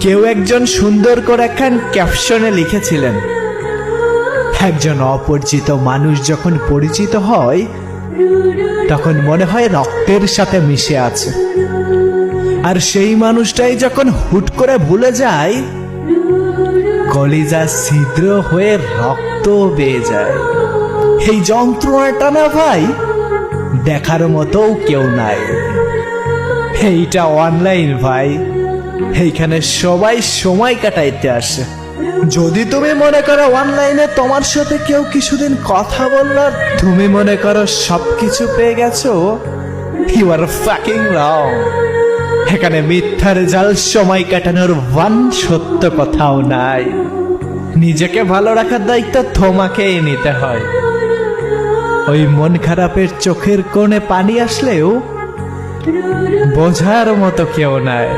কেউ একজন সুন্দর করে একখান ক্যাপশনে লিখেছিলেন, একজন অপরিচিত মানুষ যখন পরিচিত হয় তখন মনে হয় রক্তের সাথে মিশে আছে, আর সেই মানুষটাই যখন হুট করে ভুলে যায় কলিজা ছিদ্র হয়ে রক্ত বেয়ে যায়। এই যন্ত্রণাটা না ভাই দেখার মতো কেউ নাই। এইটা অনলাইন ভাই, এইখানে সবাই সময় কাটাইতে আসে। যদি তুমি মনে করো অনলাইনে তোমার সাথে কেউ কিছুদিন কথা বললো, তুমি মনে করো সবকিছু পেয়ে গেছো, ইউ আর ফাকিং রং। এখানে মিথ্যার জাল সময় কাটানোর ওয়ান সত্য কথাও নাই। নিজেকে ভালো রাখার দায়িত্ব তোমাকেই নিতে হয়। ওই মন খারাপের চোখের কোণে পানি আসলেও বোঝার মতো কেউ নাই।